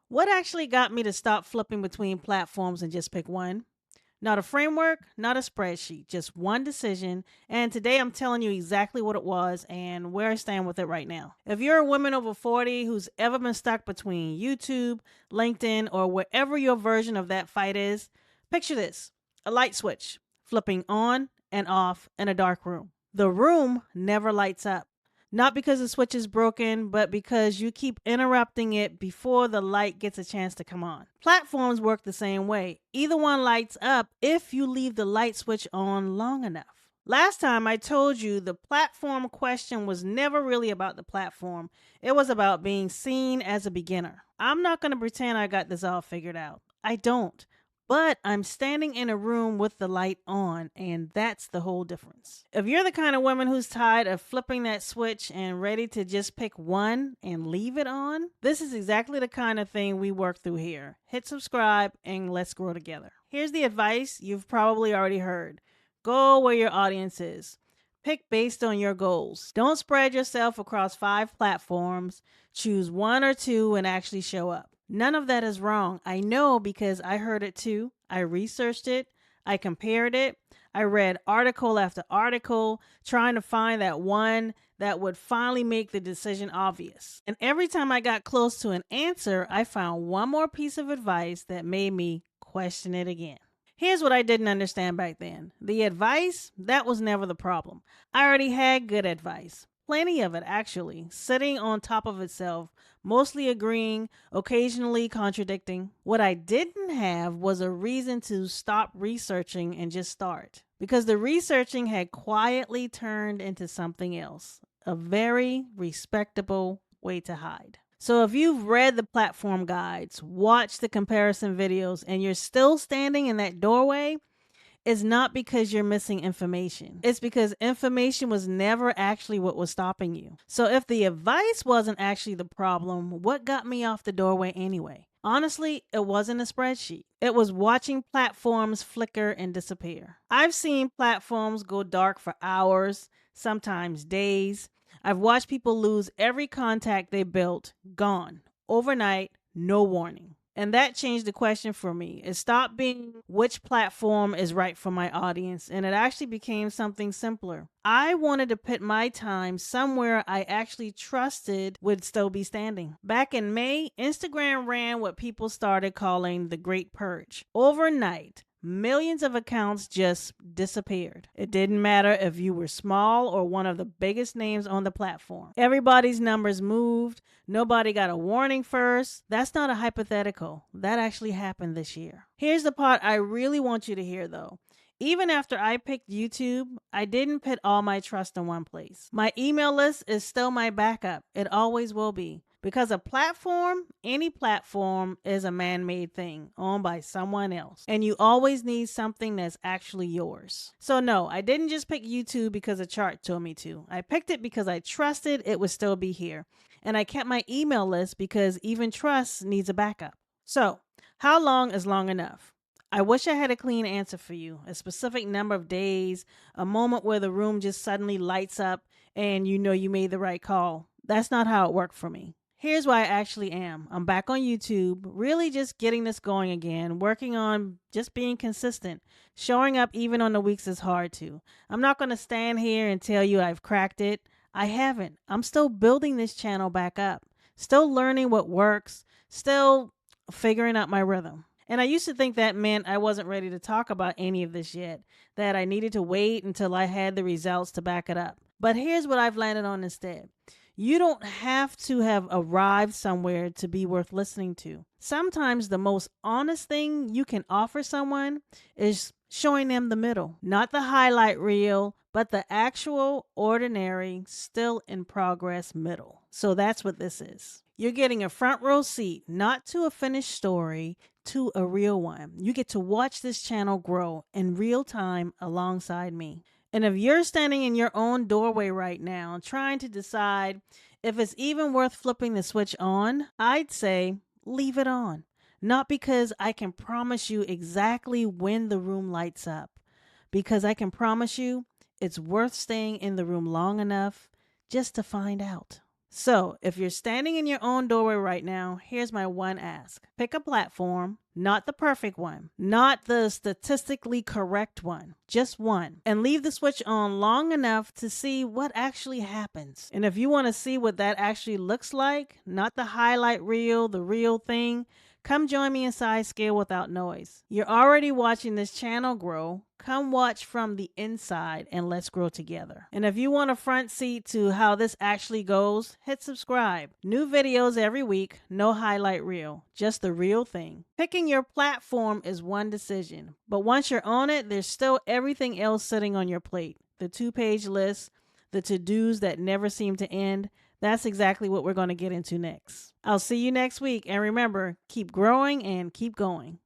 What actually got me to stop flipping between platforms and just pick one? Not a framework, not a spreadsheet, just one decision. And today I'm telling you exactly what it was and where I stand with it right now. If you're a woman over 40 who's ever been stuck between YouTube, LinkedIn, or wherever your version of that fight is, picture this: a light switch flipping on and off in a dark room. The room never lights up. Not because the switch is broken, but because you keep interrupting it before the light gets a chance to come on. Platforms work the same way. Either one lights up if you leave the light switch on long enough. Last time I told you the platform question was never really about the platform. It was about being seen as a beginner. I'm not going to pretend I got this all figured out. I don't. But I'm standing in a room with the light on, and that's the whole difference. If you're the kind of woman who's tired of flipping that switch and ready to just pick one and leave it on, this is exactly the kind of thing we work through here. Hit subscribe and let's grow together. Here's the advice you've probably already heard: go where your audience is. Pick based on your goals. Don't spread yourself across 5 platforms. Choose one or two and actually show up. None of that is wrong. I know because I heard it too. I researched it. I compared it. I read article after article trying to find that one that would finally make the decision obvious. And every time I got close to an answer, I found one more piece of advice that made me question it again. Here's what I didn't understand back then: the advice, that was never the problem. I already had good advice. Plenty of it, actually, sitting on top of itself, mostly agreeing, occasionally contradicting. What I didn't have was a reason to stop researching and just start. Because the researching had quietly turned into something else, a very respectable way to hide. So if you've read the platform guides, watched the comparison videos, and you're still standing in that doorway, it's not because you're missing information. It's because information was never actually what was stopping you. So if the advice wasn't actually the problem, what got me off the doorway anyway? Honestly, it wasn't a spreadsheet. It was watching platforms flicker and disappear. I've seen platforms go dark for hours, sometimes days. I've watched people lose every contact they built, gone, overnight, no warning. And that changed the question for me. It stopped being which platform is right for my audience, and it actually became something simpler. I wanted to put my time somewhere I actually trusted would still be standing. Back in May, Instagram ran what people started calling the Great Purge. Overnight, millions of accounts just disappeared. It didn't matter if you were small or one of the biggest names on the platform. Everybody's numbers moved. Nobody got a warning first. That's not a hypothetical. That actually happened this year. Here's the part I really want you to hear though. Even after I picked YouTube, I didn't put all my trust in one place. My email list is still my backup. It always will be. Because a platform, any platform, is a man made thing owned by someone else. And you always need something that's actually yours. So, no, I didn't just pick YouTube because a chart told me to. I picked it because I trusted it would still be here. And I kept my email list because even trust needs a backup. So, how long is long enough? I wish I had a clean answer for you, a specific number of days, a moment where the room just suddenly lights up and you know you made the right call. That's not how it worked for me. Here's why I actually am. I'm back on YouTube, really just getting this going again, working on just being consistent, showing up even on the weeks it's hard to. I'm not going to stand here and tell you I've cracked it. I haven't. I'm still building this channel back up, still learning what works, still figuring out my rhythm. And I used to think that meant I wasn't ready to talk about any of this yet, that I needed to wait until I had the results to back it up. But here's what I've landed on instead. You don't have to have arrived somewhere to be worth listening to. Sometimes the most honest thing you can offer someone is showing them the middle, not the highlight reel, but the actual, ordinary, still in progress middle. So that's what this is. You're getting a front row seat, not to a finished story, to a real one. You get to watch this channel grow in real time alongside me. And if you're standing in your own doorway right now trying to decide if it's even worth flipping the switch on, I'd say leave it on. Not because I can promise you exactly when the room lights up, because I can promise you it's worth staying in the room long enough just to find out. So, if you're standing in your own doorway right now, here's my one ask. Pick a platform, not the perfect one, not the statistically correct one, just one, and leave the switch on long enough to see what actually happens. And if you want to see what that actually looks like, not the highlight reel, the real thing, come join me inside Scale Without Noise. You're already watching this channel grow. Come watch from the inside and let's grow together. And if you want a front seat to how this actually goes, hit subscribe. New videos every week, no highlight reel, just the real thing. Picking your platform is one decision, but once you're on it, there's still everything else sitting on your plate. The 2-page list, the to-dos that never seem to end. That's exactly what we're going to get into next. I'll see you next week, and remember, keep growing and keep going.